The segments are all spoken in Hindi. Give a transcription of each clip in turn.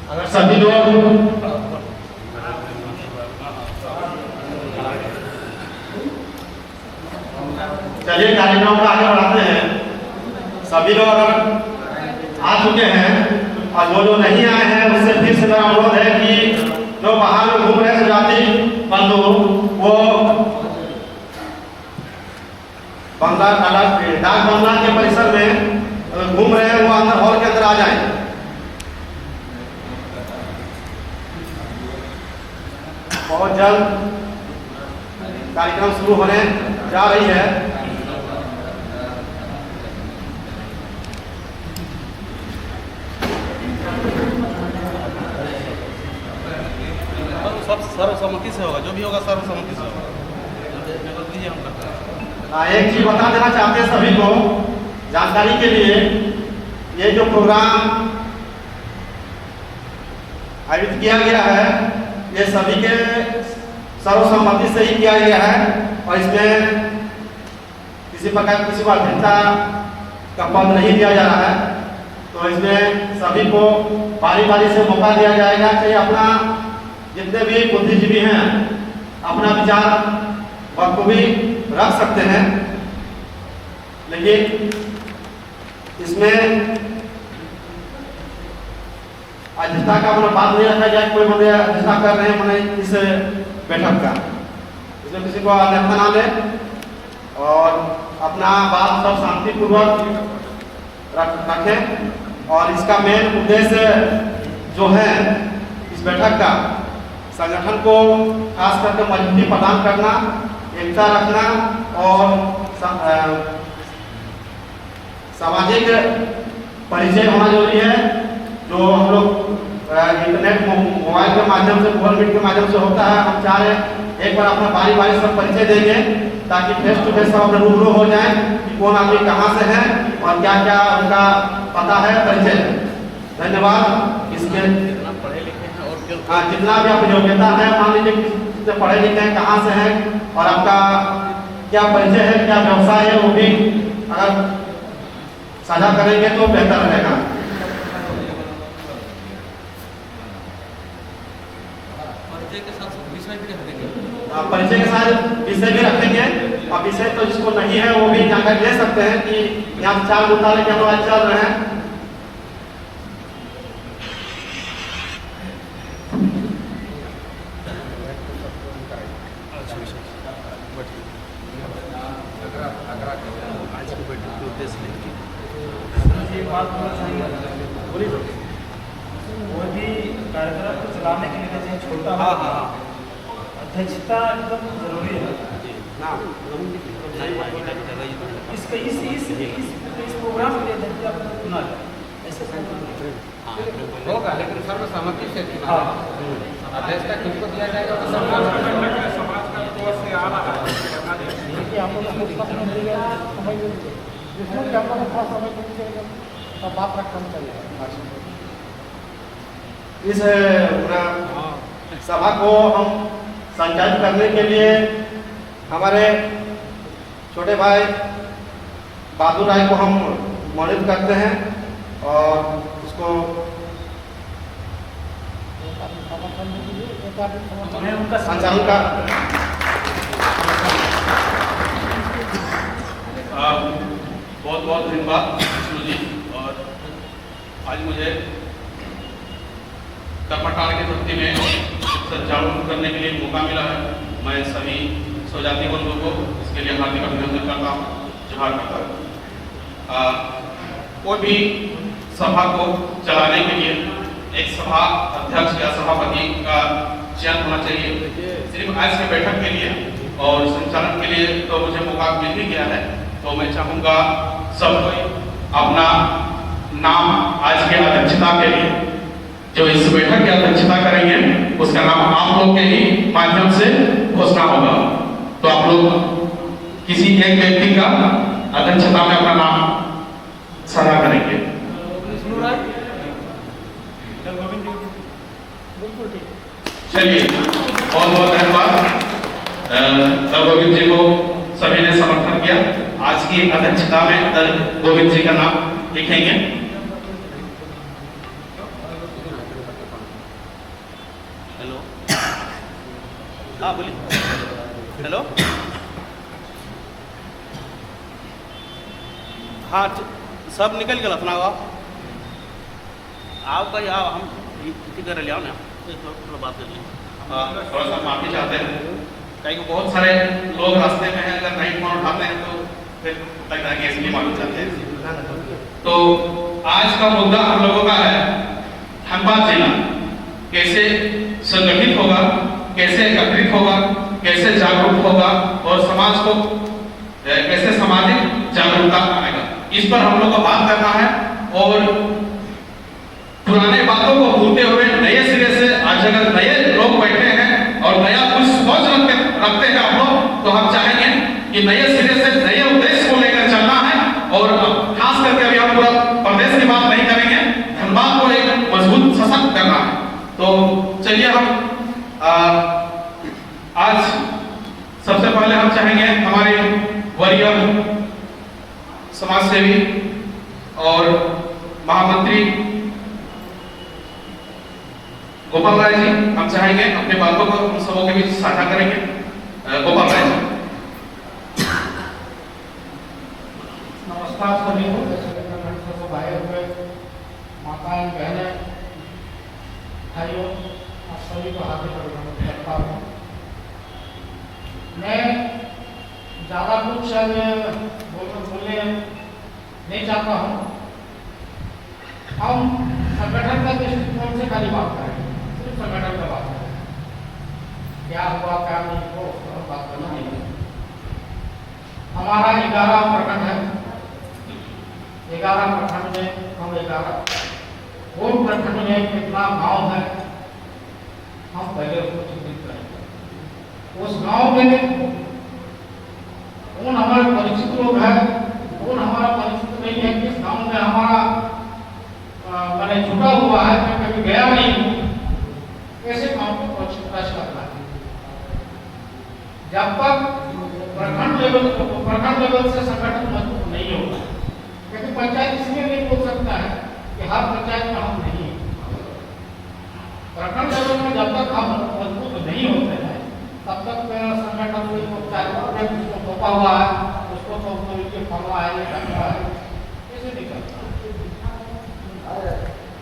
अगर सभी लोग चलिए कार्यक्रम को आगे बढ़ाते हैं। सभी लोग अगर आ चुके हैं और जो नहीं आए हैं उससे फिर से मेरा अनुरोध है कि जो बाहर में घूम रहे सुजाति बंधु वो बंगला डाक बंगला के परिसर में घूम रहे हैं, वो अंदर हॉल के अंदर आ जाएं। बहुत जल्द कार्यक्रम शुरू होने जा रही है। सब सर्वसम्मति से होगा, जो भी होगा सर्वसम्मति से होगा। एक चीज बता देना चाहते हैं सभी को जानकारी के लिए, ये जो प्रोग्राम आयोजित किया गया है ये सभी के सर्वसम्मति से ही किया गया है और इसमें किसी प्रकार किसी को अध्यक्षता का पद नहीं दिया जा रहा है। तो इसमें सभी को बारी बारी से मौका दिया जाएगा, चाहे अपना जितने भी बुद्धिजीवी हैं अपना विचार बखूबी रख सकते हैं, लेकिन इसमें अध्यक्षता का मतलब बात नहीं रखा जाए कोई बंदे अध्यक्षता कर रहे हैं मैंने इस बैठक का, इसमें किसी को अध्यक्षता ना ले और अपना बात सब शांतिपूर्वक रखें। और इसका मेन उद्देश्य जो है इस बैठक का संगठन को खास करके मजबूती प्रदान करना, एकता रखना और सामाजिक परिचय होना जरूरी है। जो हम लोग इंटरनेट मोबाइल के माध्यम से गूगल मीट के माध्यम से होता है, हम चाह रहे एक बार अपना बारी बारी सब परिचय देंगे ताकि फेस टू फेस सब अपने रूबरू हो जाए कि कौन आदमी कहाँ से है और क्या क्या उनका पता है, परिचय है। धन्यवाद। इसके हाँ जितना भी आपकी योग्यता है, मान लीजिए कितने पढ़े लिखे हैं, कहाँ से हैं और आपका क्या परिचय है, क्या व्यवसाय है, वो भी अगर साझा करेंगे तो बेहतर रहेगा। परिचय के साथ विषय भी रखेंगे और विषय तो जिसको नहीं है वो भी जानकारी ले सकते हैं कि यहाँ 4 मुद्दा लेके हम आज चल रहे हैं। कार्यक्रम को चलाने के लिए चाहे छोटा हो, अध्यक्षता एकदम जरूरी है। इसका इस प्रोग्राम के लिए अध्यक्षता चुना जाए, ऐसे होगा, लेकिन सर्वसम्मति से चुना अध्यक्षता किसको दिया जाएगा तो समाज का तौर से आ रहा है। बात रखना चाहिए। इस सभा को हम संचालित करने के लिए हमारे छोटे भाई बहादुर राय को हम मनोनीत करते हैं और उसको उनका संचालन का बहुत बहुत धन्यवाद विष्णु जी। और आज मुझे कर्मठार के भक्ति में संचालन करने के लिए मौका मिला है। मैं सभी स्वजाति बंधुओं को इसके लिए हार्दिक अभिनंदन करता हूँ, जोहार करता हूँ। कोई भी सभा को चलाने के लिए एक सभा अध्यक्ष या सभापति का चयन होना चाहिए। सिर्फ आज की बैठक के लिए और संचालन के लिए तो मुझे मौका मिल ही गया है, तो मैं चाहूँगा सब कोई अपना नाम आज के अध्यक्षता के लिए जो इस बैठक की अध्यक्षता करेंगे उसका नाम आप लोग के ही माध्यम से घोषणा होगा। तो आप लोग किसी एक व्यक्ति का अध्यक्षता में अपना नाम साझा करेंगे। चलिए बहुत बहुत धन्यवाद। गोविंद जी को सभी ने समर्थन किया। आज की अध्यक्षता में गोविंद जी का नाम लिखेंगे। सब निकल गया अपना हुआ आओ भाई आओ हम किधर ले आओ ना थोड़ा बात कर लें थोड़ा सा माफी चाहते हैं कहीं को बहुत सारे लोग रास्ते में हैं अगर नहीं फोन उठाते हैं तो फिर लगता है कि इसलिए मालूम चाहते हैं। तो आज का मुद्दा हम लोगों का है धनबाद जिला कैसे संगठित होगा, कैसे एकत्रित होगा, कैसे जागरूक होगा और समाज को कैसे सामाजिक जागरूकता आएगा, इस पर हम लोग को बात करना है। और पुराने बातों को भूलते हुए नए सिरे से आज अगर नए लोग बैठे हैं और नया कुछ सोच रखते हैं हम लोग, तो हम चाहेंगे कि नए सिरे से नए उद्देश्य को लेकर चलना है। और खास करके अभी हम पूरा प्रदेश की बात नहीं करेंगे, धनबाद को एक मजबूत सशक्त करना है। तो चलिए हम आज सबसे पहले हम चाहेंगे हमारे वरीय समाज सेवी और महामंत्री गोपाल राय जी, हम चाहेंगे अपने बातों को हम सबों के बीच साझा करेंगे। गोपाल राय जी। नमस्कार सभी को, भाई हुए माताएं बहनें भाइयों, आप सभी को हार्दिक अभिनंदन करता हूँ। मैं ज़्यादा कुछ बोलने नहीं चाहता हूँ। हम संगठन का दृष्टिकोण से खाली बात करेंगे, सिर्फ संगठन का बात करेंगे, क्या हुआ क्या नहीं हो उस पर बात करना नहीं है। हमारा 11 प्रखंड है, 11 प्रखंड में हम 11 वो प्रखंड में कितना गांव है हम पहले उसको चिन्हित करेंगे। उस गांव में कौन हमारे परिचित लोग हैं, कौन हमारा परिचित नहीं है, किस गांव में हमारा मैंने छुटा हुआ है, मैं कभी गया नहीं हूँ, ऐसे गांव को परिचित करना है। जब तक प्रखंड लेवल से संगठन मजबूत नहीं होगा, क्योंकि पंचायत इसलिए नहीं बोल सकता है कि हर पंचायत में हम नहीं हैं। प्रखंड लेवल में जब तक हम मजबूत नहीं होते हैं तब तक संगठन को थोपा हुआ है, उसको फलना है, ऐसे नहीं करता।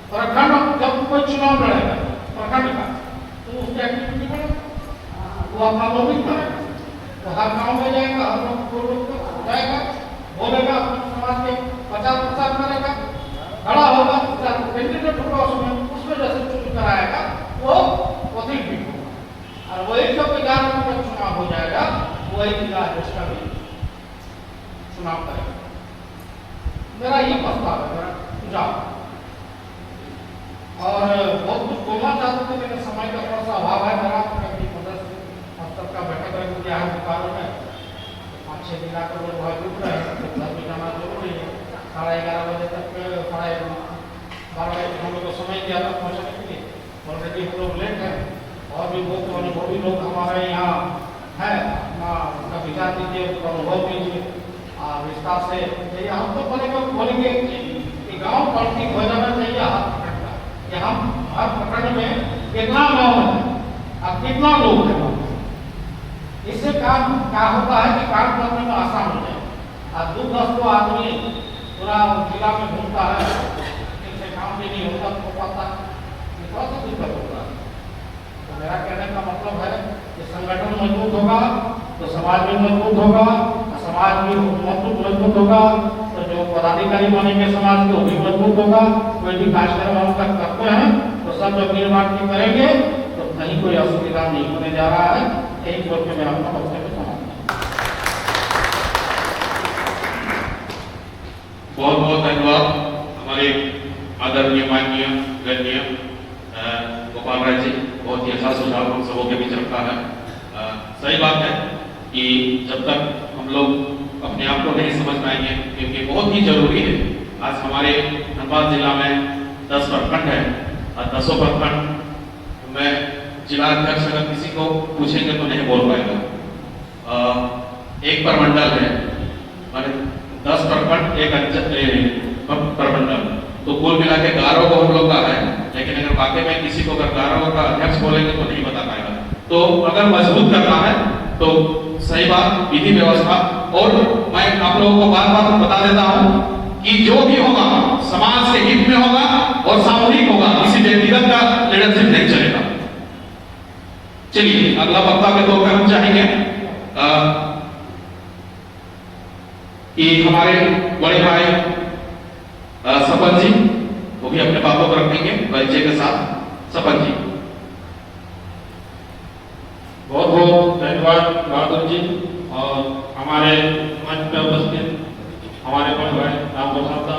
प्रखंड जब कोई चुनाव लड़ेगा प्रखंड का, तो उसकी एक्टिविटी बढ़ेगा, वो अपना लोबिंग करेगा, तो हर गाँव में जाएगा, हर लोग जाएगा, बोलेगा, अपने समाज के 50% करेगा, खड़ा होगा, कैंडिडेट होगा, उसमें जैसे चुन कराएगा वो अधिक भी होगा। और वही जब 11 में चुनाव हो जाएगा, वही जिला अध्यक्ष का भी चुनाव करेगा। मेरा ये प्रस्ताव है, मेरा सुझाव। और बहुत कुछ बोलना चाहते थे लेकिन समय का थोड़ा सा अभाव है मेरा, क्योंकि 15 का बैठक रख दिया है बुखारों में, 5-6 दिन आकर लोग बहुत रुक रहे हैं, तो घर भी जाना जरूरी है। 11:30 बजे तक 12 बजे हम लोग को समय दिया था पहुँचने के लिए, ऑलरेडी हम लोग लेट हैं। और भी बहुत अनुभवी लोग हमारे यहाँ है, अपना उनका विचार दीजिए, उसका अनुभव दीजिए विस्तार से। ये हम तो बोलेंगे कि गाँव पॉलिटिक हो जाना चाहिए हर प्रखंड का, कि हम हर प्रखंड में कितना गाँव है, अब कितना लोग हैं। इससे काम क्या होता है कि काम करने में आसान हो जाए। अब 2-10 आदमी पूरा जिला में घूमता है, इनसे काम भी नहीं होता, हो पाता, थोड़ा सा दिक्कत होता है। तो मेरा कहने का मतलब है कि संगठन मजबूत होगा तो समाज भी मजबूत होगा, समाज भी मजबूत होगा तो जो पदाधिकारी बनेंगे समाज के वो भी मजबूत होगा। कोई भी कार्यक्रम हम तक करते हैं तो सब जब निर्माण की करेंगे तो कहीं कोई असुविधा नहीं होने जा रहा है। यही बोल के मैं अपना वक्तव्य समाप्त। बहुत बहुत धन्यवाद हमारे आदरणीय माननीय गणनीय गोपाल राय जी, बहुत ही अच्छा सुझाव हम सबों के बीच रखा है। सही बात है कि जब तक हम लोग अपने आप को नहीं समझ पाएंगे, क्योंकि बहुत ही जरूरी है। आज हमारे धनबाद जिला में 10 प्रखंड है और 10 प्रखंड में जिला अध्यक्ष अगर किसी को पूछेंगे तो नहीं बोल पाएगा। एक प्रमंडल है, माने 10 प्रखंड एक प्रमंडल, तो कुल मिला के 11 को हम लोग का है। लेकिन अगर वाकई में किसी को अगर 11 का अध्यक्ष बोलेंगे तो नहीं बता पाएगा। तो अगर मजबूत करना है तो सही बात विधि व्यवस्था, और मैं आप लोगों को बार बार बता देता हूँ कि जो भी होगा समाज के हित में होगा और सामूहिक होगा, किसी व्यक्तिगत का लीडरशिप नहीं चलेगा। चलिए अगला वक्ता के तौर पर हम चाहेंगे कि हमारे बड़े भाई सपन जी वो भी अपने बातों को रखेंगे परिचय के साथ। सपन जी। बहुत बहुत धन्यवाद बहादुर जी और हमारे मंच में उपस्थित हमारे बड़े भाई राम प्रसाद दा,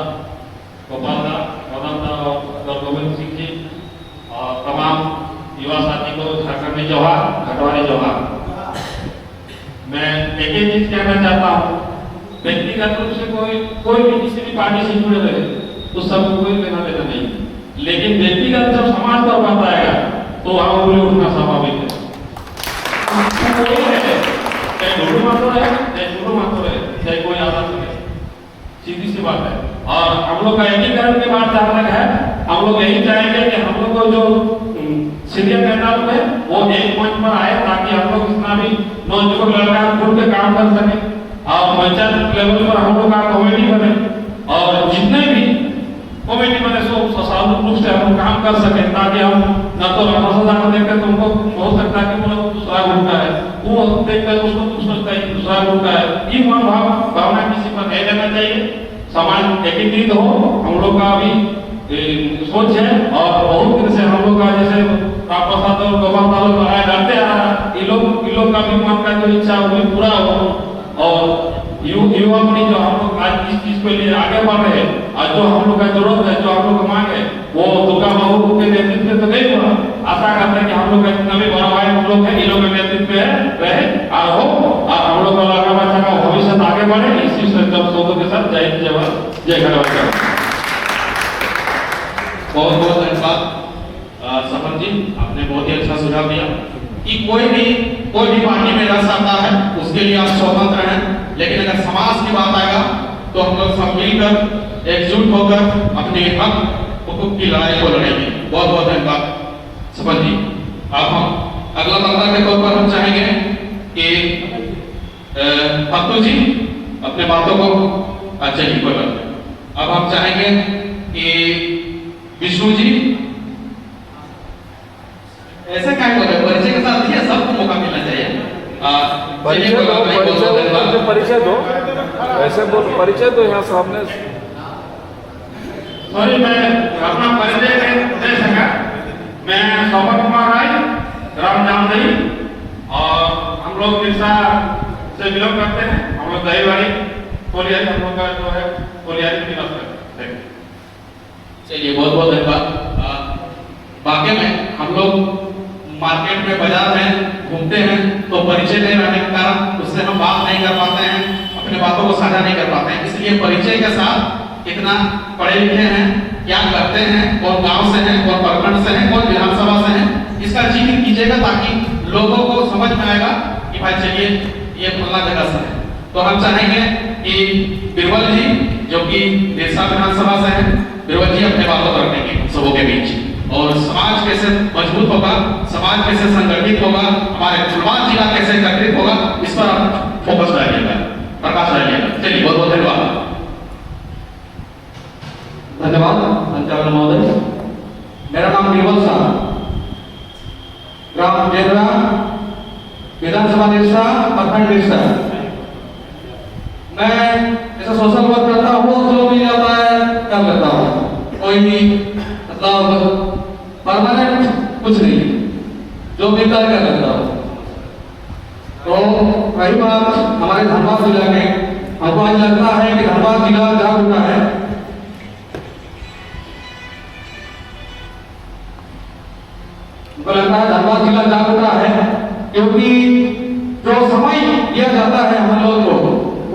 गोपाल दा, मदन दा और गोविंद सिंह जी और तमाम युवा साथी को झारखंडी जोहार, घटवारी जोहार। मैं एक ही चीज कहना चाहता हूँ, व्यक्तिगत रूप से कोई भी किसी भी पार्टी से जुड़े रहे तो सबको कोई लेना देना नहीं, लेकिन व्यक्तिगत जब समाज पर बात आएगा तो हम बोले उठना स्वाभाविक है। कोई है चाहे ढोलू मातो रहे, चाहे गुरु मातो रहे, चाहे कोई आदत रहे, सीधी सी बात है। और हम लोग का एकीकरण के बाद जहाँ तक है, हम लोग यही चाहेंगे कि हम लोग को जो सीनियर नेता लोग है वो एक मंच पर आए ताकि हम लोग जितना भी नौजुवान लड़का खुल के काम कर सके और पंचायत लेवल पर हम लोग का कमेटी बने और जितने भी कमेटी बने सो सामूहिक रूप से हम काम कर सके ताकि हम न तो रामप्रसाद को देखकर तुमको हो सकता है कि वो दूसरा ग्रुप का है, वो देखकर उसको सोचता है दूसरा ग्रुप का है। ये मनोभाव भावना किसी पर नहीं रहना चाहिए। समाज एकीकृत हो, हम लोग का भी सोच है और बहुत दिन से हम लोग का जैसे रामप्रसाद और गोपाल लोग लड़ते आ रहा, ये लोग का भी मन का जो इच्छा वो पूरा हो और युवा पीढ़ी जो हम लोग आज इस चीज के लिए आगे बढ़ रहे हैं, आज जो हम लोग का जरूरत है, जो हम लोग का मांग है, वो दुर्गा बाबू के नेतृत्व में तो नहीं हुआ। आशा करते हैं कि हम लोग का जितना भी बड़ा भाई लोग है, ये लोग के नेतृत्व में रहे और हो और हम लोग का लड़का बच्चा का भविष्य आगे बढ़े। इसी से जब शब्दों के साथ जय जवान जय घटवारी। बहुत बहुत धन्यवाद सफल जी, आपने बहुत ही अच्छा सुझाव दिया कि कोई भी पार्टी में रह सकता है, उसके लिए आप स्वतंत्र हैं, लेकिन अगर समाज की बात आएगा तो हम लोग सब मिलकर एकजुट होकर अपने हक हुकूक की लड़ाई को लड़ेंगे। बहुत बहुत धन्यवाद सफल जी। अब हम अगला वक्ता के तौर पर हम चाहेंगे कि भक्तू जी अपने बातों को चलिए कोई बात नहीं। अब हम चाहेंगे कि विष्णु जी ऐसे क्या बोले परिचय के साथ दिया, सबको मौका मिलना चाहिए। परिचय दो ऐसे बोल, परिचय दो यहाँ सामने। सॉरी मैं अपना परिचय दे सका। मैं शोभा कुमार राय, ग्राम जामदही और हम लोग बिरसा से बिलोंग करते हैं। हम लोग दहीवाड़ी कोलियारी, हम लोग का जो है कोलियारी में निवास करते हैं। चलिए बहुत बहुत धन्यवाद। वाकई में हम लोग मार्केट में बाजार में घूमते हैं तो परिचय नहीं रहने के कारण उससे हम बात नहीं कर पाते हैं, अपने बातों को साझा नहीं कर पाते हैं। इसलिए परिचय के साथ कितना पढ़े लिखे हैं, क्या करते हैं, कौन गांव से हैं, कौन प्रखंड से हैं, कौन विधानसभा से हैं, इसका जिक्र कीजिएगा ताकि लोगों को समझ में आएगा कि भाई चलिए ये फलना जगह से है। तो हम चाहेंगे कि बिरबल जी जो कि बिरसा विधानसभा से हैं, बिरबल जी अपने बातों को रखेंगे सबों के बीच और समाज कैसे मजबूत होगा, समाज कैसे संगठित होगा, हमारे फुलवान जिला कैसे एकत्रित होगा, इस पर आप फोकस डालिएगा, प्रकाश डालिएगा। चलिए बहुत बहुत धन्यवाद। धन्यवाद संचालक महोदय। मेरा नाम बिरबल शाह, ग्राम जेदरा, विधानसभा बिरसा, प्रखंड बिरसा। मैं ऐसा सोशल वर्क करता हूँ, जो भी आता है कर लेता हूँ, कोई भी मतलब परमानेंट कुछ नहीं, जो भी कर लेता हूँ। तो रही बात हमारे धनबाद जिला में, हमको आज लगता है कि धनबाद जिला जाग उठा है। हमको लगता है धनबाद जिला जाग उठा है क्योंकि जो समय दिया जाता है हम लोग को,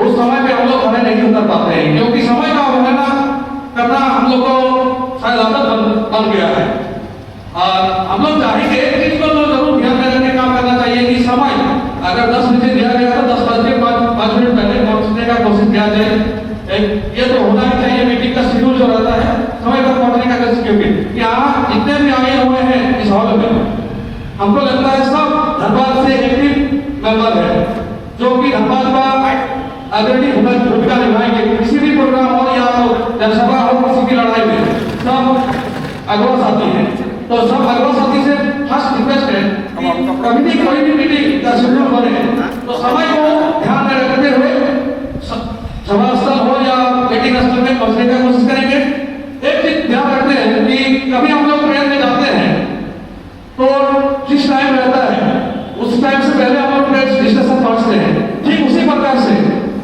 उस समय पे हम लोग खड़े नहीं उतर पाते हैं क्योंकि समय का अवहेलना करना हम लोग को शायद आदत बन गया है। और हम लोग चाहेंगे एक चीज को तो जरूर ध्यान में रखने काम करना चाहिए कि समय अगर 10 बजे दिया गया तो 10 बजे 5 मिनट पहले पहुंचने का कोशिश किया जाए। ये तो होना ही चाहिए। मीटिंग का शेड्यूल जो रहता है समय पर पहुंचने का कोशिश, क्योंकि यहाँ जितने भी आए हुए हैं इस हॉल में, हमको लगता है सब धनबाद से एक्टिव मेंबर है, जो कि धनबाद का अग्रणी भूमिका निभाएंगे। किसी भी प्रोग्राम हो या जनसभा हो, किसी की लड़ाई में सब अगवा साथी हैं, तो सब अगवा साथी से फर्स्ट रिक्वेस्ट है कि कभी भी कोई भी मीटिंग का शेड्यूल बने तो समय को ध्यान में रखते हुए सभा स्थल हो या मीटिंग स्थल में पहुंचने का कोशिश करेंगे। एक चीज ध्यान रखते हैं कि कभी हम लोग ट्रेन में जाते हैं तो जिस टाइम रहता है उस टाइम से पहले हम लोग ट्रेन स्टेशन पहुंचते हैं। ठीक उसी प्रकार से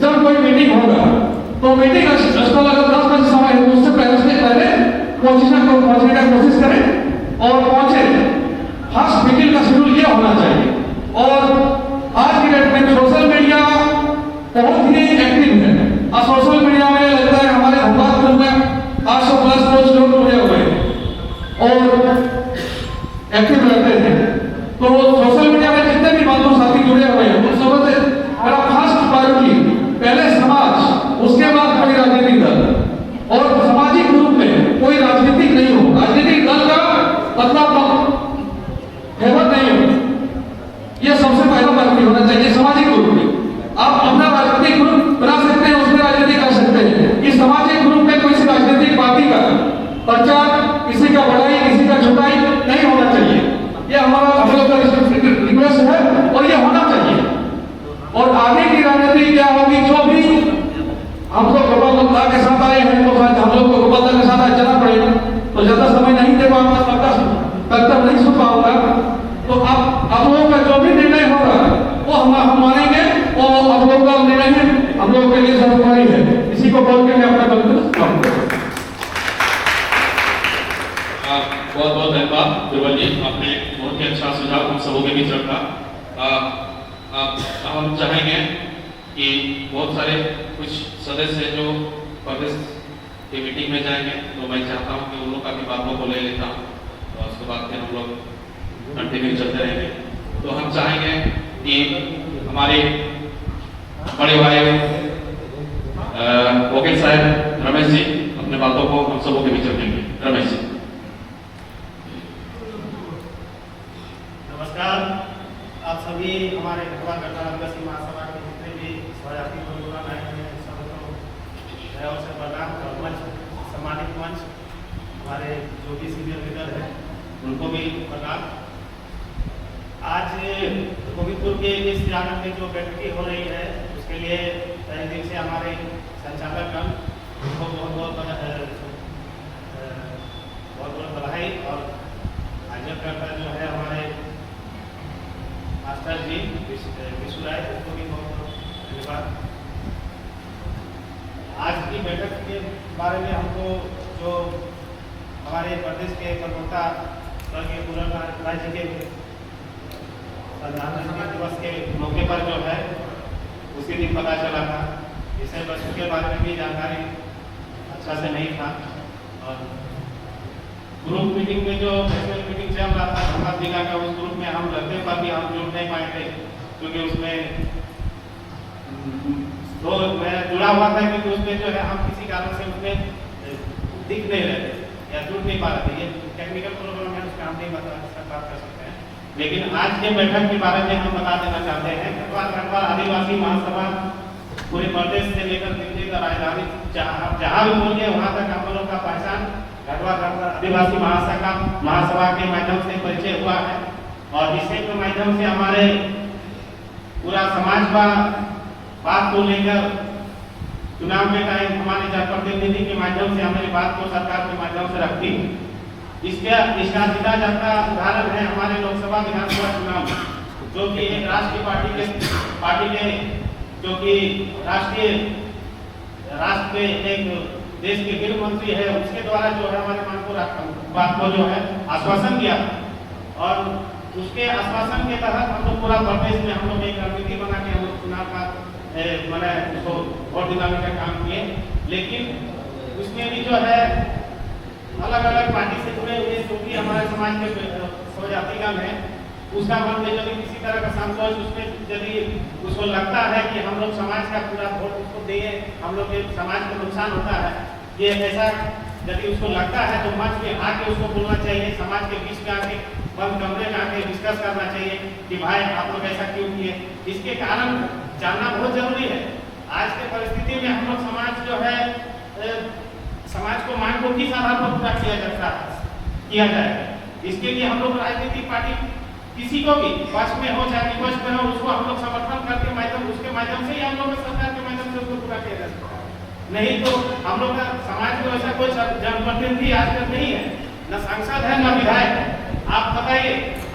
जब कोई मीटिंग होगा तो मीटिंग स्थल अगर 10 बजे समय है तो उससे पहले पहुंचने का कोशिश करें और पहुंचे। फर्स्ट मीटिंग का शेड्यूल ये होना चाहिए। और आज की डेट में सोशल मीडिया बहुत ही एक्टिव है और सोशल मीडिया में लगता है हमारे धनबाद ग्रुप में 800 प्लस कुछ लोग जुड़े हुए हैं और एक्टिव रहते हैं। तो सोशल मीडिया में जितने भी बंधु साथी जुड़े हुए हैं उन सबसे मेरा फर्स्ट प्रायोरिटी पहले समाज, उसके बाद कोई राजनीतिक दल और सामाजिक ग्रुप में कोई राजनीतिक नहीं हो। राजनीतिक दल का मतलब फेवर नहीं हो, यह सबसे पहला प्रायोरिटी होना चाहिए। सामाजिक ग्रुप में आप अपना राजनीतिक ग्रुप बना सकते हैं, उसमें राजनीति कर सकते हैं। इस सामाजिक ग्रुप में कोई राजनीतिक पार्टी का प्रचार, किसी का बढ़ाई, किसी का छुटाई नहीं होना चाहिए। यह हमारा हम लोग का रिक्वेस्ट है और यह होना चाहिए। और आगे की रणनीति क्या होगी, जो भी हम लोग गोपालदा के साथ आए हैं तो हम लोग को गोपालदा के साथ आज चलना पड़ेगा, तो ज्यादा समय नहीं दे पाऊंगा, तब नहीं सुन पाऊंगा। तो आप लोगों का जो भी निर्णय होगा वो हम मानेंगे, वो आप लोगों का निर्णय है, हम लोगों के लिए सर्वोपरि है। इसी को बोल के मैं अपना वक्तव्य समाप्त करूंगा। बहुत बहुत धन्यवाद बिरबल जी, आपने बहुत ही अच्छा सुझाव हम सबों के बीच रखा। हम चाहेंगे कि बहुत सारे कुछ सदस्य जो प्रदेश की मीटिंग में जाएंगे तो मैं चाहता हूं कि उन लोग का भी बातों को ले लेता हूं और उसके बाद फिर हम लोग कंटिन्यू चलते रहेंगे। तो हम चाहेंगे कि हमारे बड़े भाई वकील साहब रमेश जी अपने बातों को हम सबों के बीच रखेंगे। रमेश जी। नमस्कार, आप सभी हमारे आदिवासी महासभा के जितने भी स्वजाति आंदोलन आए हैं सबको से प्रदान और मंच सम्मानित मंच हमारे जो भी सीनियर लीडर हैं उनको भी प्रदान। आज गोविंदपुर के इस आंगन में जो बैठकी हो रही है उसके लिए पहले दिन से हमारे संचालक गण उनको बहुत बहुत बधाई और आयोजकर्ता जो है हमारे मास्टर जी विशु राय, उनको भी बहुत धन्यवाद। आज की बैठक के बारे में हमको जो हमारे प्रदेश के प्रवक्ता स्वर्गीय पूरन राय जी के प्रधानमंत्री दिवस के मौके पर जो है उसी दिन पता चला था। विषय वस्तु के बारे में भी जानकारी अच्छा से नहीं था और ग्रुप मीटिंग में जो नेशनल मीटिंग चल रहा था धनबाद जिला का, उस ग्रुप में हम लगने पर भी हम जुड़ नहीं पाए थे क्योंकि उसमें तो मैं जुड़ा हुआ था क्योंकि उसमें जो है हम किसी कारण से उसमें दिख नहीं रहे थे या जुड़ नहीं पा रहे थे। ये टेक्निकल प्रॉब्लम है, उसका हम नहीं बात कर सकते हैं। लेकिन आज के बैठक के बारे में हम बता देना चाहते हैं। गढ़वा आदिवासी महासभा पूरे प्रदेश से लेकर दिल्ली का राजधानी जहाँ भी बोलिए वहाँ तक हम लोग का पहचान गढ़वा आदिवासी महासभा के माध्यम से परिचय हुआ है और इसके माध्यम से हमारे पूरा समाज का बात को लेकर चुनाव के टाइम हमारे जनप्रतिनिधि के माध्यम से हमारी बात को सरकार के माध्यम से रखती। इसका सीधा जाता उदाहरण है हमारे लोकसभा विधानसभा चुनाव, जो कि एक राष्ट्रीय पार्टी के जो कि राष्ट्र के एक देश के गृह मंत्री है उसके द्वारा जो है हमारे मन को बात को जो है आश्वासन दिया और उसके आश्वासन के तहत हम लोग पूरा प्रदेश में हम लोग एक रणनीति बना के हम लोग चुनाव का मैंने उसको वोट दिलाने का काम किए। लेकिन उसमें भी जो है अलग अलग पार्टी से जुड़े हुए जो भी हमारे समाज के स्वजातिगण है उसका मन में यदि किसी तरह का संकोच उसमें यदि उसको लगता है कि हम लोग समाज का पूरा वोट उसको दिए, हम लोग के समाज को नुकसान होता है, ये ऐसा यदि उसको लगता है तो मंच में आके उसको बोलना चाहिए, समाज के बीच में आके बंद कमरे में आके डिस्कस करना चाहिए कि भाई आप लोग ऐसा क्यों किए। इसके कारण जानना बहुत जरूरी है आज के परिस्थिति में हम लोग समाज जो है समाज को मांग को किस आधार पर पूरा किया जाएगा। इसके लिए हम लोग राजनीतिक पार्टी किसी को भी पक्ष में हो चाहे विपक्ष में हो उसको हम लोग समर्थन करके उसके माध्यम से ही हम लोग सरकार के माध्यम से उसको पूरा किया जा सकता है। नहीं तो हम लोग का समाज में ऐसा कोई जनप्रतिनिधि आज तक नहीं है, न सांसद है न विधायक है। आप बताइए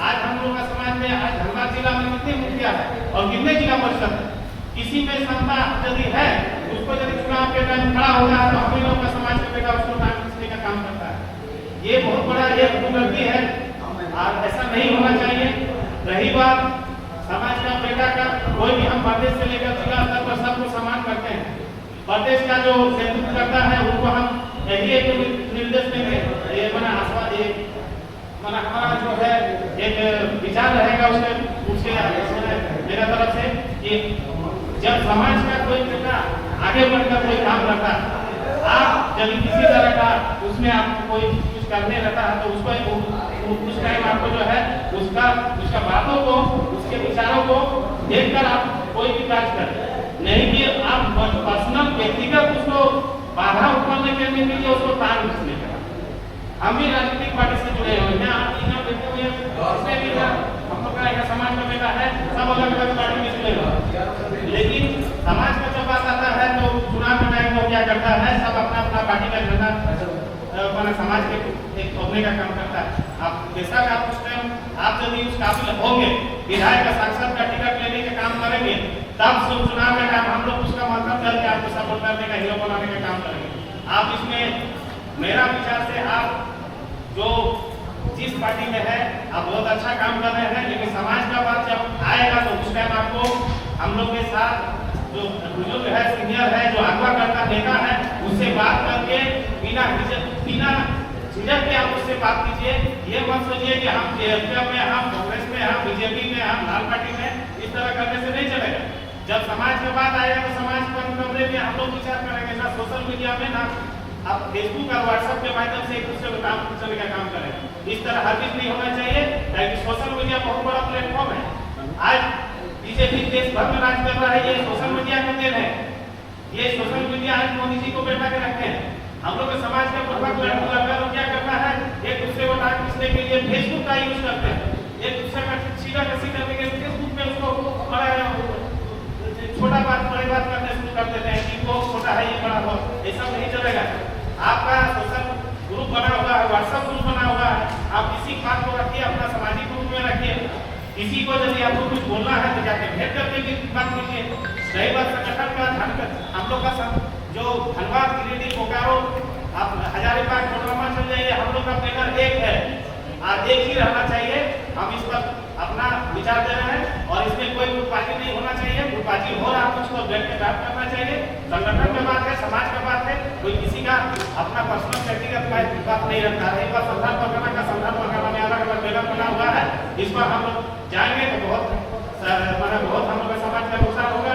आज हम लोग का समाज में आज धनबाद जिला में कितने मुखिया है और कितने जिला परिषद है। किसी में क्षमता यदि है उसको यदि चुनाव के टाइम खड़ा होता है तो हम लोग का समाज का बेटा उसको टाइम खींचने का काम करता है। ये बहुत बड़ा एक कुगलती है और ऐसा नहीं होना चाहिए। रही बात समाज का बेटा का, कोई भी हम प्रदेश से लेकर जिला स्तर पर सबको सम्मान करते हैं। प्रदेश का जो नेतृत्व करता है उनको हम यही एक निर्देश देंगे, ये हमारा जो है एक विचार रहेगा उसके मेरा तरफ से कि जब समाज का कोई बेटा आगे बढ़कर कोई काम करता है, आप जब किसी तरह का उसमें आप कोई कुछ करने रहता है तो उसको उस टाइम आपको जो है उसका बातों को उसके विचारों को देखकर आप कोई भी कार्य करें, नहीं कि आप पर्सनल व्यक्तिगत उसको बाधा उत्पन्न करने के लिए उसको तार खींचने का। हम भी राजनीतिक पार्टी से जुड़े हुए हैं, आप यहाँ बैठे हुए उसमें भी हम लोग का यहाँ समाज का बेटा है, सब अलग अलग पार्टी में जुड़े हुए। लेकिन समाज का जब बात आता है तो चुनाव के टाइम वो क्या करता है, सब अपना अपना पार्टी का झंडा समाज के एक थोपने का काम करता है। आप बेशक आप उस टाइम आप यदि उस काबिल होंगे, विधायक का सांसद का टिकट लेने का काम करेंगे, तब चुनाव में हम लोग उसका मतलब करके आपको सपोर्ट करने का, हीरो बनाने का काम करेंगे। आप इसमें मेरा विचार से आप जो जिस पार्टी में है आप बहुत अच्छा काम कर रहे हैं, लेकिन समाज का बात जब आएगा तो उस टाइम आपको हम लोग के साथ जो बुजुर्ग है, सीनियर है, जो अगवा करता नेता है, उससे बात करके बिना झिझक के आप उससे बात कीजिए। ये मत सोचिए कि हम जेएसपी में, हम कांग्रेस में, हम बीजेपी में, हम लाल पार्टी में, इस तरह करने से नहीं चलेगा। जब समाज की बात आएगा तो समाज पर कमरे में हम लोग विचार करेंगे, ना सोशल मीडिया में, ना आप फेसबुक और व्हाट्सएप के माध्यम से एक दूसरे को काम चलने का काम करें। इस तरह हर चीज नहीं होना चाहिए, ताकि सोशल मीडिया बहुत बड़ा प्लेटफॉर्म है। आज बीजेपी देश भर में राज कर रहा है, ये सोशल मीडिया का देन है। ये सोशल मीडिया आज मोदी जी को बैठा के रखते हैं। हम लोग के समाज का पूर्वक लड़का क्या करता है, एक दूसरे को टाइम खींचने के लिए फेसबुक का यूज करते हैं, एक दूसरे का सीधा कसी करने के लिए फेसबुक में उसको छोटा बात बड़ी बात करने शुरू कर देते हैं कि वो छोटा है ये बड़ा हो, ये सब नहीं चलेगा। आपका सोशल ग्रुप बना हुआ है, व्हाट्सएप ग्रुप बना हुआ है, आप किसी बात को रखिए, अपना सामाजिक ग्रुप में रखिए। किसी को यदि आपको कुछ बोलना है तो जाके भेंट करके भी बात कीजिए। रही बात संगठन का, हम लोग का जो धनबाद, गिरिडीह, बोकारो, आप हजारीबाग, कोडरमा चल जाइए, हम लोग का बैनर एक है और एक ही रहना चाहिए। हम इस पर अपना विचार दे रहे हैं और इसमें कोई ग्रुपबाजी नहीं होना चाहिए। ग्रुपबाजी हो रहा है कुछ को बैठ के बात करना चाहिए। संगठन में बात है, समाज का बात है, कोई किसी का अपना पर्सनल व्यक्तिगत बात नहीं रखता है। एक बार संविधान परगना का संविधान परगना में अलग अलग बैनर बना हुआ है, इस पर हम लोग जाएंगे तो बहुत हम लोग का समाज का नुकसान होगा।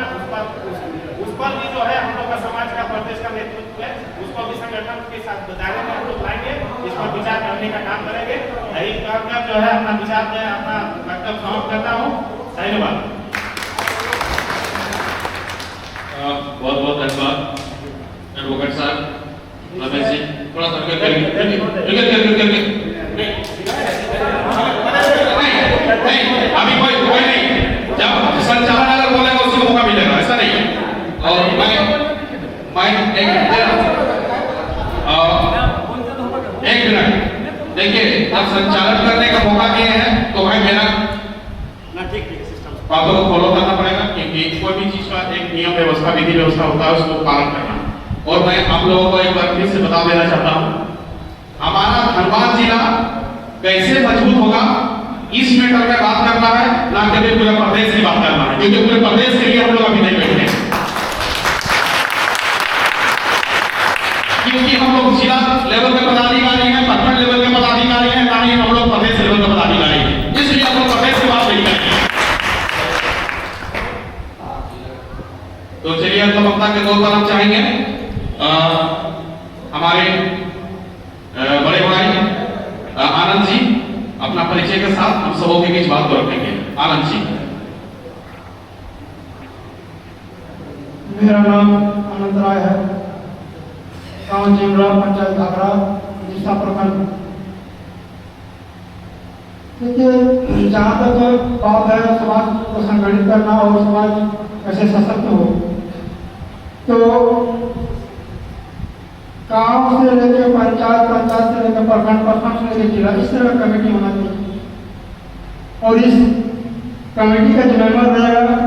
उस पर भी जो है हम लोग का समाज का प्रदेश का नेतृत्व है, उसको भी संगठन के साथ दायरे में हम लोग लाएंगे, इस पर विचार करने का काम करेंगे। यही कहकर जो है अपना विचार में अपना वक्तव्य समाप्त करता हूँ। धन्यवाद। बहुत बहुत धन्यवाद एडवोकेट साहब रमेश जी। थोड़ा सा अभी कोई नहीं, जब संचालन अगर बोलेगा उसी को मौका मिलेगा, ऐसा नहीं है। और मैं एक मिनट देखिए, जब संचालन करने का मौका दिए हैं तो भाई मेरा बातों को फॉलो करना पड़ेगा, क्योंकि कोई भी चीज का एक नियम व्यवस्था, विधि व्यवस्था होता है, उसको पालन करना। और मैं आप लोगों को एक बार फिर से बता देना चाहता हूँ, हमारा धनबाद जिला कैसे मजबूत होगा इस मैटर में बात करना है, ना कि पूरे प्रदेश की बात करना है, क्योंकि पूरे प्रदेश के लिए हम लोग अभी नहीं बैठे, क्योंकि हम लोग जिला लेवल के पदाधिकारी हैं, प्रखंड लेवल के पदाधिकारी हैं, ना ही हम लोग प्रदेश लेवल के पदाधिकारी हैं। इसलिए हम लोग प्रदेश की बात नहीं करेंगे। तो चलिए अब वक्ता के तौर पर हम चाहेंगे हमारे बड़े भाई आनंद जी अपना परिचय के साथ हम सबों के बीच बात को रखेंगे। आनंद जी। मेरा नाम अनंत राय है, गांव जिमरा, पंचायत घाघरा, जिला प्रखंड। देखिए, जहाँ तक बात है समाज को संगठित करना और समाज कैसे सशक्त हो, तो गांव से लेकर पंचायत, पंचायत से लेकर प्रखंड, प्रखंड से लेकर जिला, इस तरह कमेटी होना चाहिए। और इस कमेटी का जो मेंबर रहेगा,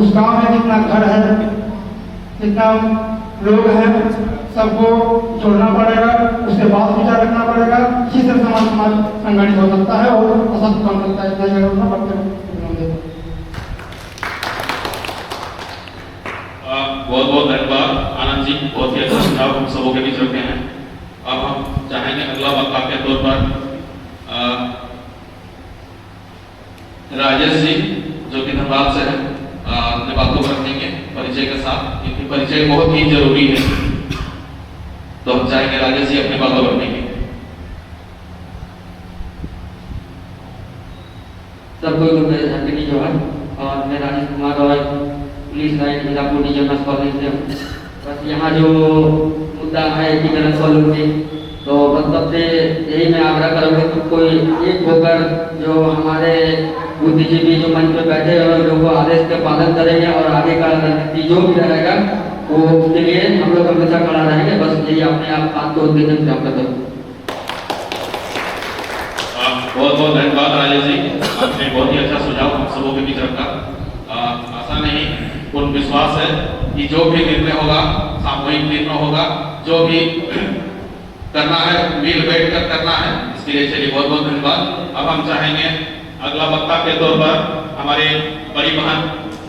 उस गांव में कितना घर है, कितना लोग हैं, सबको जोड़ना पड़ेगा, उससे बात विचार रखना पड़ेगा। इसी तरह समाज संगठित हो सकता है और असत कम सकता है। बहुत बहुत धन्यवाद आनंद जी, बहुत ही अच्छा सुझाव हम सबों के बीच रखते हैं। अब हम चाहेंगे अगला वक्ता के तौर पर राजेश जी, जो कि धनबाद से है, अपने बातों को रखेंगे परिचय के साथ, क्योंकि परिचय बहुत ही जरूरी है। तो हम चाहेंगे राजेश जी अपने बातों को रखेंगे। सबको मेरे जोहार, और मैं Rajesh Kumar Roy, police line Mirzapur DMs college से। बस यहाँ जो मुद्दा है एकीकरण कॉलोनी में, तो मतलब से यही मैं आग्रह करूँगा कि कोई एक होकर जो हमारे बुद्धिजीवी जो मंच पे बैठे हैं और जो वो आदेश का पालन करेंगे, और आगे का रणनीति जो भी रहेगा वो उसके लिए हम लोग हमेशा खड़ा रहेंगे। बस यही अपने आप बात को उद्देश्य से प्राप्त करूँ। बहुत बहुत धन्यवाद राजेश जी, आपने बहुत ही अच्छा सुझाव हम सबों के बीच रखा। आशा नहीं, पूर्ण विश्वास है कि जो भी निर्णय होगा सामूहिक निर्णय होगा, जो भी करना है मिल बैठ कर करना है। इसके लिए चलिए बहुत बहुत धन्यवाद। अब हम चाहेंगे अगला वक्ता के तौर पर हमारे बड़ी बहन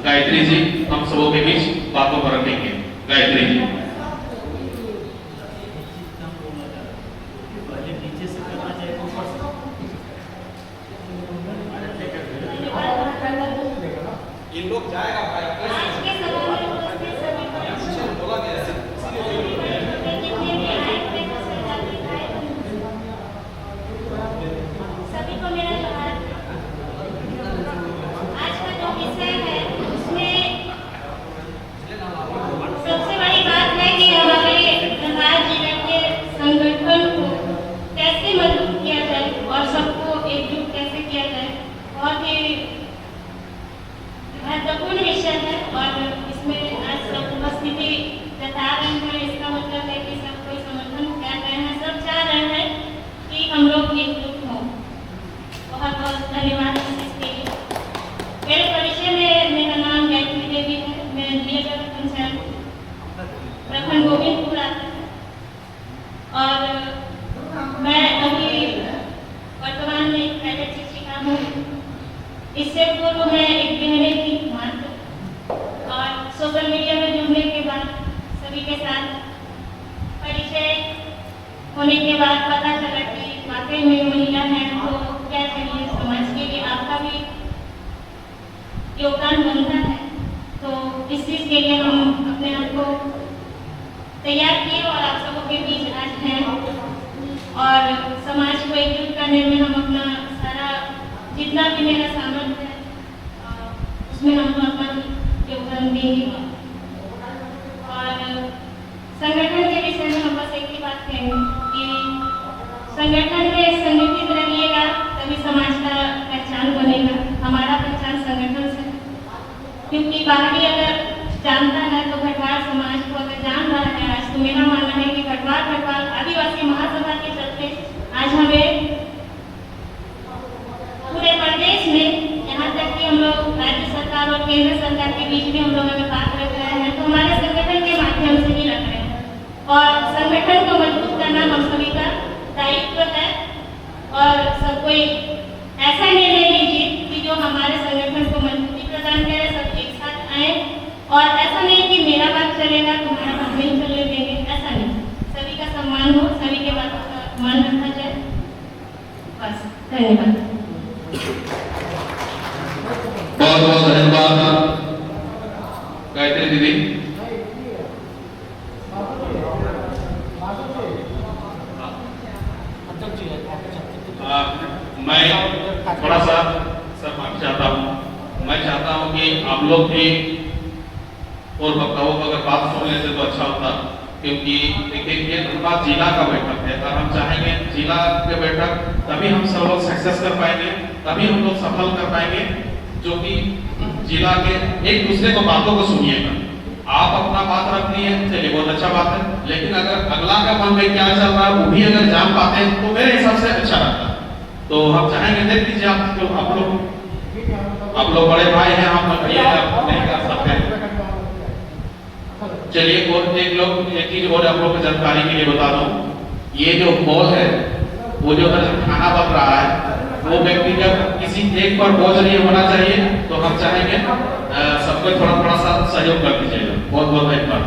गायत्री जी हम सबों के बीच बातों को रखेंगे। गायत्री जी। इन लोग जाएगा महत्वपूर्ण विषय है, और इसमें आज सब उपस्थिति जता रहे हैं। इसका मतलब है कि सब कोई समर्थन कर रहे हैं, सब चाह रहे हैं कि हम लोग एकजुट हों। बहुत बहुत धन्यवाद इसके लिए। मेरे परिचय में मेरा नाम गायत्री देवी है, मैं लियाजगढ़ पंचायत प्रखंड गोविंदपुर आता है, और मैं अभी वर्तमान में एक प्राइवेट शिक्षिका हूँ। इससे पूर्व मैं एक गृहिणी थी मात्र, और सोशल मीडिया में जुड़ने के बाद सभी के साथ परिचय होने के बाद पता चला कि वाकई में महिला है तो क्या चाहिए समाज के लिए, आपका भी योगदान बनता है। तो इस चीज़ के लिए हम अपने आप को तैयार किए और आप सबों के बीच आज हैं, और समाज को एकजुट करने में हम अपना सारा जितना भी मेरा सामर्थ्य है उसमें हम अपना योगदान देंगे। और संगठन के विषय में हम बस एक ही बात कहेंगे कि संगठन में संगठित रहिएगा तभी समाज का पहचान बनेगा। हमारा पहचान संगठन से, क्योंकि बाहरी अगर जानता है तो घटवार समाज को अगर जान रहा है आज, तो मेरा मानना है कि घटवार आदिवासी महासभा के चलते आज हमें पूरे प्रदेश में, यहाँ तक कि हम लोग राज्य सरकार और केंद्र सरकार के बीच में हम लोग अगर बात रख रहे हैं तो हमारे संगठन के माध्यम से ही रख रहे हैं। और संगठन को मजबूत करना हम सभी का दायित्व है, और सब कोई ऐसा निर्णय लीजिए कि जो हमारे संगठन को मजबूती प्रदान करे, सब एक साथ आए। और ऐसा नहीं कि मेरा बात चलेगा तुम्हारा बात नहीं चलने देंगे, ऐसा नहीं। सभी का सम्मान हो, सभी के बातों का मान रखा जाए। बस, धन्यवाद। बहुत बहुत धन्यवाद गायत्री दीदी। मैं थोड़ा सा सर माफी चाहता हूँ। मैं चाहता हूँ कि आप लोग भी और वक्ताओं को अगर बात सुन लेते तो अच्छा होता, क्योंकि देखिए ये धनबाद जिला का बैठक है और हम चाहेंगे जिला के बैठक तभी हम सब लोग सक्सेस कर पाएंगे, तभी हम लोग सफल कर पाएंगे, जो कि जिला के एक दूसरे को बातों को सुनिएगा। आप अपना बात रख लिए, चलिए बहुत अच्छा बात है, लेकिन अगर अगला का मन में क्या चल रहा है वो भी अगर जान पाते हैं तो मेरे हिसाब से अच्छा रहता है। तो हम चाहेंगे, देख लीजिए आप लोग बड़े भाई हैं, आप ये नहीं कर सकते। चलिए और एक चीज और आप लोग को जानकारी के लिए बता दूं, ये जो हॉल है वो जो खाना बन रहा है वो व्यक्तिगत किसी एक पर बोझ नहीं होना चाहिए, तो हम चाहेंगे सबको थोड़ा थोड़ा सा सहयोग कर दीजिएगा। बहुत बहुत धन्यवाद।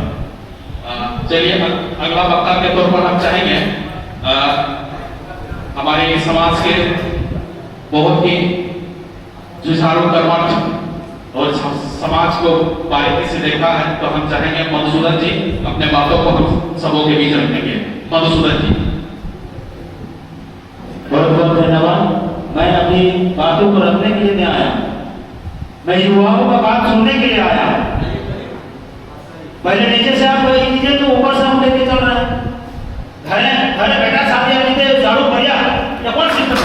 चलिए अगला वक्ता के तौर पर हम चाहेंगे हमारे समाज के बहुत ही जुझारू कर्मठ और समाज को बारीकी से देखा है, तो हम चाहेंगे मधुसूदन जी अपने बातों को हम सबों के बीच रखेंगे। मधुसूदन जी। बहुत बहुत धन्यवाद। मैं अपनी बातों को रखने के लिए नहीं आया, मैं युवाओं का बात सुनने के लिए आया। पहले नीचे से आप कोई कीजिए तो ऊपर से हम लेके चल रहे हैं। घरे बेटा शादी नीचे झाड़ू बढ़िया या कौन सिस्टम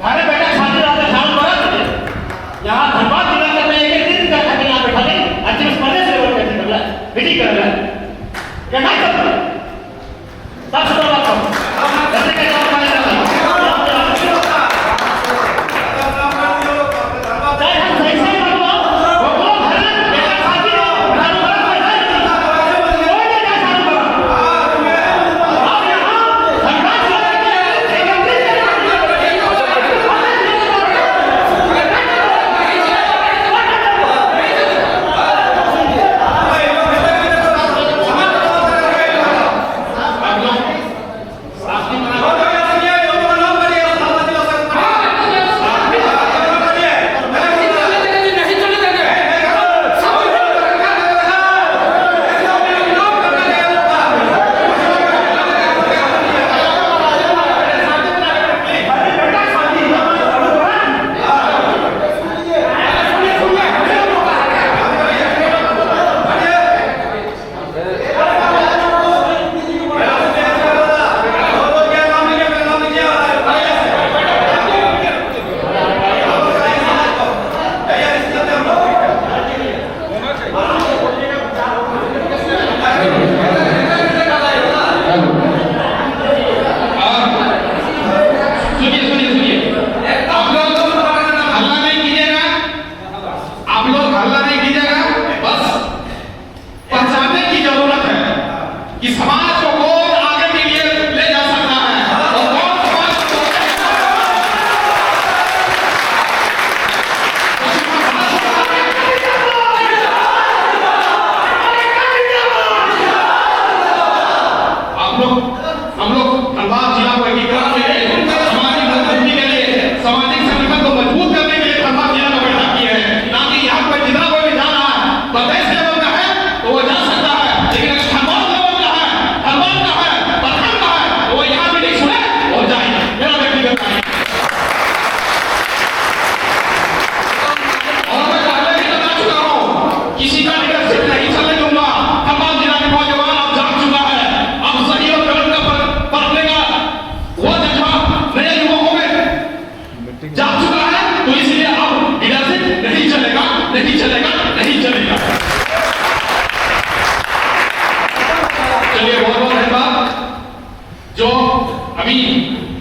घरे बेटा शादी झाड़ू बढ़ा यहाँ धनबाद जिला में एक दिन बैठा के यहाँ बैठा ले अच्छे में पहले से कैसे कर रहा है मीटिंग कर रहा है या नहीं कर रहा है। सब सुनो बात जैसे कि आप माने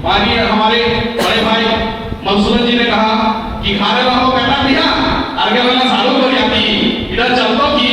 माननीय हमारे बड़े भाई मधुसूदन जी ने कहा कि खाने वालों को कहना भैया आगे वाला सालों को जाती इधर चलतो की